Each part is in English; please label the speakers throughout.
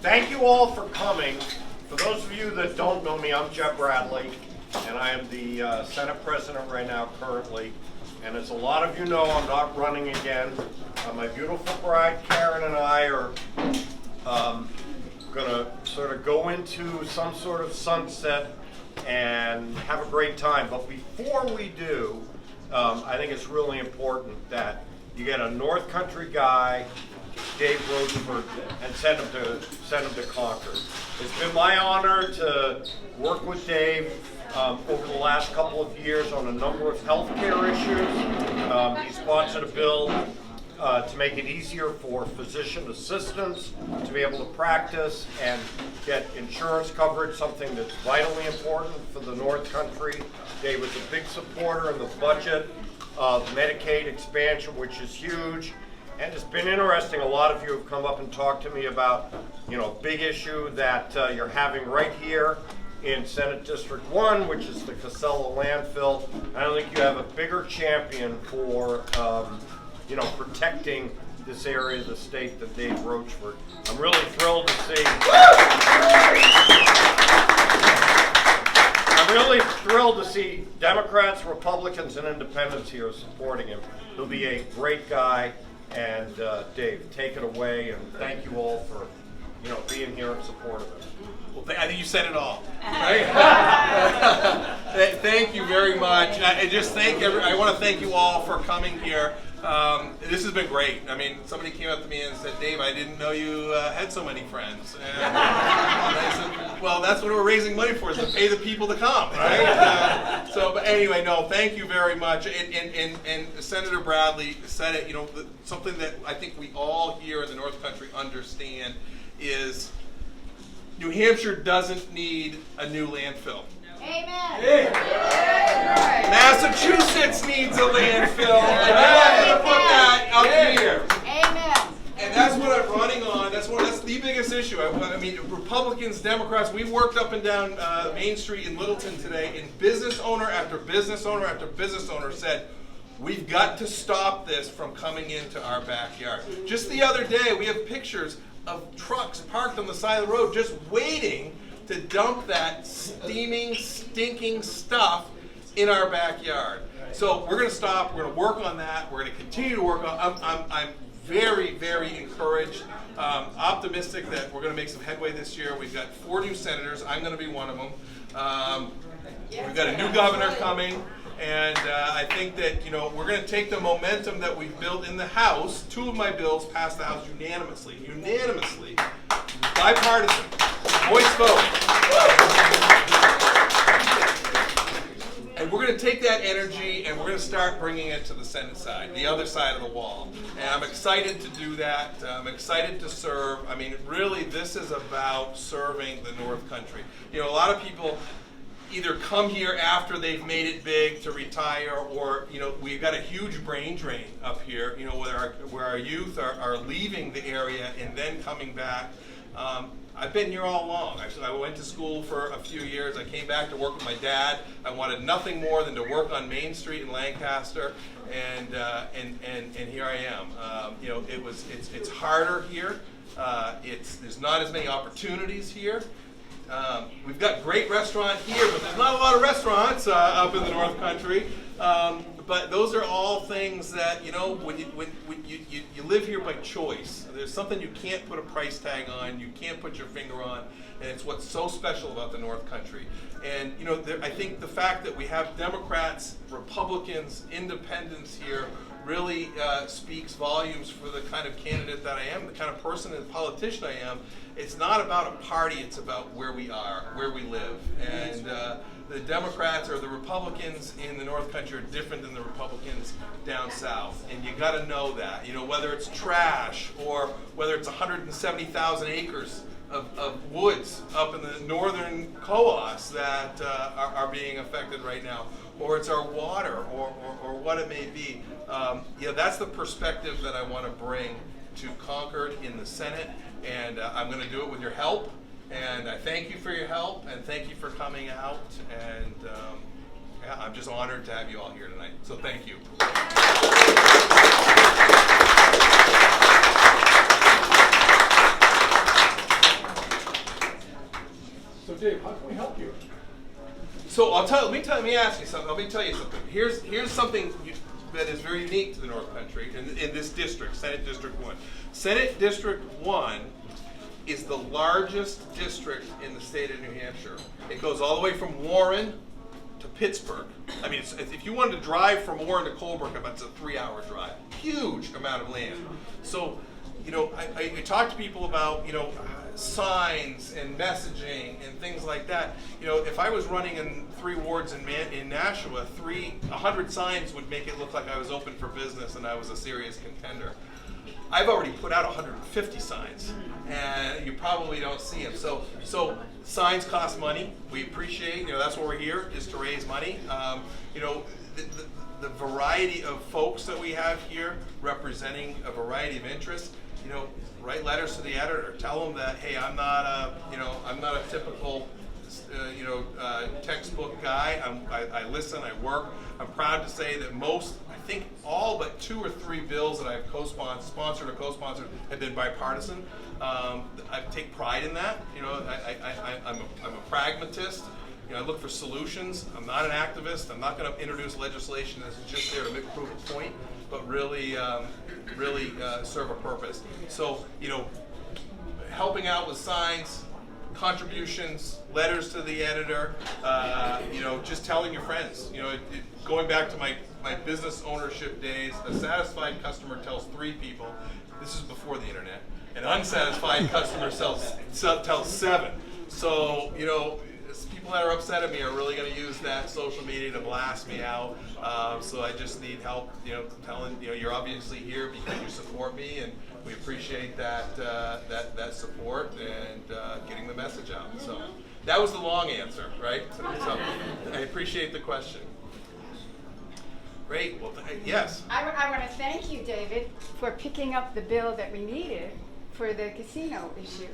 Speaker 1: Thank you all for coming. For those of you that don't know me, I'm Jeff Bradley, and I am the Senate President right now currently. And as a lot of you know, I'm not running again. My beautiful bride Karen and I are going to sort of go into some sort of sunset and have a great time. But before we do, I think it's really important that you get a North Country guy, Dave Rochefort, and send him to Concord. It's been my honor to work with Dave over the last couple of years on a number of healthcare issues. He sponsored a bill to make it easier for physician assistants to be able to practice and get insurance coverage, something that's vitally important for the North Country. Dave was a big supporter in the budget of Medicaid expansion, which is huge. And it's been interesting. A lot of you have come up and talked to me about, big issue that you're having right here in Senate District 1, which is the Casella Landfill. I don't think you have a bigger champion for, protecting this area of the state than Dave Rochefort. I'm really thrilled to see. I'm really thrilled to see Democrats, Republicans, and Independents here supporting him. He'll be a great guy. And Dave, take it away, and thank you all for, being here in support of it.
Speaker 2: Well, I think you said it all, right? Thank you very much. I want to thank you all for coming here. This has been great. I mean, somebody came up to me and said, Dave, I didn't know you had so many friends. And I said, well, that's what we're raising money for, is to pay the people to come, right? But anyway, no, thank you very much. And Senator Bradley said it, something that I think we all here in the North Country understand is New Hampshire doesn't need a new landfill.
Speaker 3: Amen.
Speaker 2: Hey. Massachusetts needs a landfill, and I'm going to put that up here.
Speaker 3: Amen.
Speaker 2: And that's what I'm running on. That's the biggest issue. I mean, Republicans, Democrats, we worked up and down Main Street in Littleton today, and business owner after business owner after business owner said, we've got to stop this from coming into our backyard. Just the other day, we have pictures of trucks parked on the side of the road just waiting to dump that steaming, stinking stuff in our backyard. So we're going to stop. We're going to work on that. We're going to continue to work on. I'm very, very encouraged, optimistic that we're going to make some headway this year. We've got 4 new senators. I'm going to be one of them. We've got a new governor coming. And I think that, we're going to take the momentum that we've built in the House. 2 of my bills passed the House unanimously, bipartisan, voice vote. And we're going to take that energy and we're going to start bringing it to the Senate side, the other side of the wall. And I'm excited to do that. I'm excited to serve. I mean, really, this is about serving the North Country. A lot of people either come here after they've made it big to retire, or we've got a huge brain drain up here, where our youth are leaving the area and then coming back. I've been here all along. I went to school for a few years. I came back to work with my dad. I wanted nothing more than to work on Main Street in Lancaster, and here I am. It's harder here. There's not as many opportunities here. We've got great restaurant here, but there's not a lot of restaurants up in the North Country. But those are all things that, when you live here by choice. There's something you can't put a price tag on, you can't put your finger on, and it's what's so special about the North Country. And, I think the fact that we have Democrats, Republicans, Independents here really speaks volumes for the kind of candidate that I am, the kind of person and politician I am. It's not about a party, it's about where we are, where we live. And the Democrats or the Republicans in the North Country are different than the Republicans down south. And you got to know that, whether it's trash or whether it's 170,000 acres of woods up in the northern co-ops that are being affected right now, or it's our water or what it may be. That's the perspective that I want to bring to Concord in the Senate, and I'm going to do it with your help. And I thank you for your help, and thank you for coming out. And I'm just honored to have you all here tonight. So thank you.
Speaker 3: Dave, how can we help you?
Speaker 2: So let me ask you something. Let me tell you something. Here's something that is very unique to the North Country in this district, Senate District 1. Senate District 1 is the largest district in the state of New Hampshire. It goes all the way from Warren to Pittsburgh. I mean, if you wanted to drive from Warren to Colebrook, it's a 3-hour drive. Huge amount of land. So, I talk to people about, signs and messaging and things like that. If I was running in 3 wards in Nashua, 100 signs would make it look like I was open for business and I was a serious contender. I've already put out 150 signs, and you probably don't see them. So signs cost money. We appreciate, that's what we're here, is to raise money. The variety of folks that we have here representing a variety of interests. Write letters to the editor. Tell them that, hey, I'm not a typical, textbook guy. I listen. I work. I'm proud to say that I think all but 2 or 3 bills that I've sponsored or co-sponsored have been bipartisan. I take pride in that. I'm a pragmatist. I look for solutions. I'm not an activist. I'm not going to introduce legislation that's just there to prove a point, but really serve a purpose. So, helping out with signs, contributions, letters to the editor, just telling your friends. Going back to my business ownership days, a satisfied customer tells 3 people. This is before the internet. An unsatisfied customer tells 7. So, people that are upset at me are really going to use that social media to blast me out. So I just need help, telling, you're obviously here because you support me, and we appreciate that support and getting the message out. So that was the long answer, right? So I appreciate the question. Great. Well, yes.
Speaker 4: I want to thank you, David, for picking up the bill that we needed for the casino issue.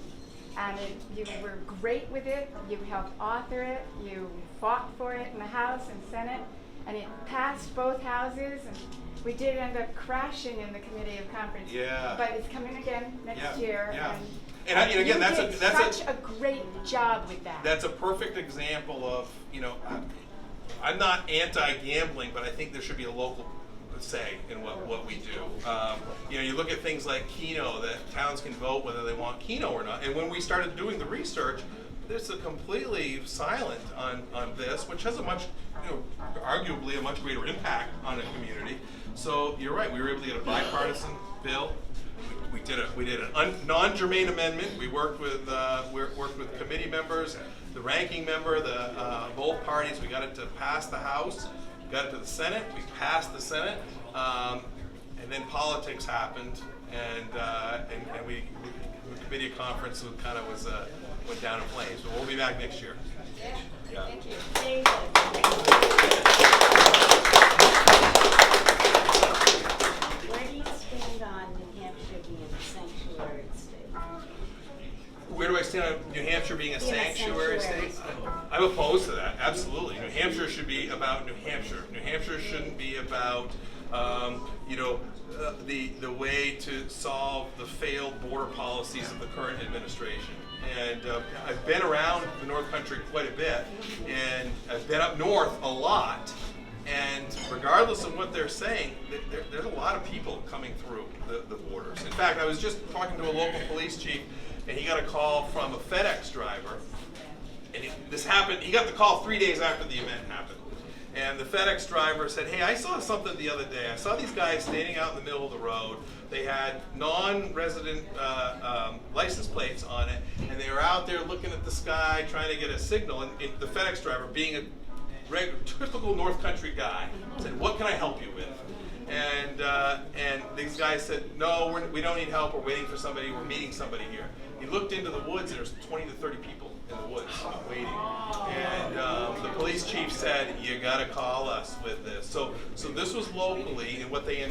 Speaker 4: And you were great with it. You helped author it. You fought for it in the House and Senate, and it passed both houses. And we did end up crashing in the Committee of Conference.
Speaker 2: Yeah.
Speaker 4: But it's coming again next year.
Speaker 2: Yeah.
Speaker 4: And
Speaker 2: again,
Speaker 4: you
Speaker 2: that's
Speaker 4: did such a great job with that.
Speaker 2: That's a perfect example of, I'm not anti-gambling, but I think there should be a local say in what we do. You look at things like Keno, that towns can vote whether they want Keno or not. And when we started doing the research, there's a completely silent on this, which has a much, arguably a much greater impact on a community. So you're right, we were able to get a bipartisan bill. We did a non-germane amendment. We worked with committee members, the ranking member, both parties. We got it to pass the House. Got it to the Senate. We passed the Senate, and then politics happened, and the committee of conference kind of went down in flames. But we'll be back next year.
Speaker 4: Yeah. Thank you.
Speaker 5: Where do you stand on New Hampshire being a sanctuary state?
Speaker 2: Where do I stand on New Hampshire being a sanctuary state? I'm opposed to that, absolutely. New Hampshire should be about New Hampshire. New Hampshire shouldn't be about, the way to solve the failed border policies of the current administration. And I've been around the North Country quite a bit, and I've been up north a lot. And regardless of what they're saying, there's a lot of people coming through the borders. In fact, I was just talking to a local police chief, and he got a call from a FedEx driver. And this happened, he got the call 3 days after the event happened. And the FedEx driver said, hey, I saw something the other day. I saw these guys standing out in the middle of the road. They had non-resident license plates on it, and they were out there looking at the sky, trying to get a signal. And the FedEx driver, being a typical North Country guy, said, what can I help you with? And these guys said, no, we don't need help. We're waiting for somebody. We're meeting somebody here. He looked into the woods, and there's 20 to 30 people in the woods waiting. And the police chief said, you got to call us with this. So this was locally, and what they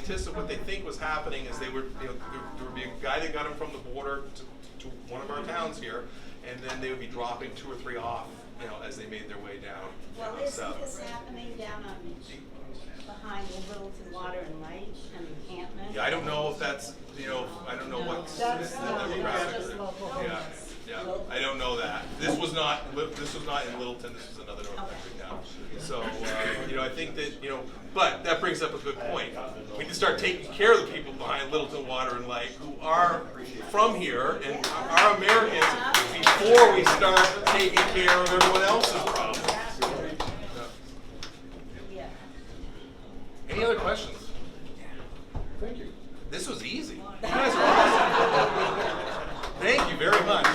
Speaker 2: think was happening is there would be a guy that got him from the border to one of our towns here, and then they would be dropping 2 or 3 off, as they made their way down.
Speaker 5: Well, isn't this happening down on behind the Littleton Water and Light and Encampment?
Speaker 2: Yeah, I don't know if that's, I don't know what's the demographic.
Speaker 5: Just local.
Speaker 2: Yeah. Yeah, I don't know that. This was not in Littleton. This is another North Country town. So I think that but that brings up a good point. We need to start taking care of the people behind Littleton Water and Light who are from here and are Americans before we start taking care of everyone else's problems.
Speaker 5: Yeah.
Speaker 2: Any other questions?
Speaker 1: Thank you.
Speaker 2: This was easy. You guys are awesome. Thank you very much.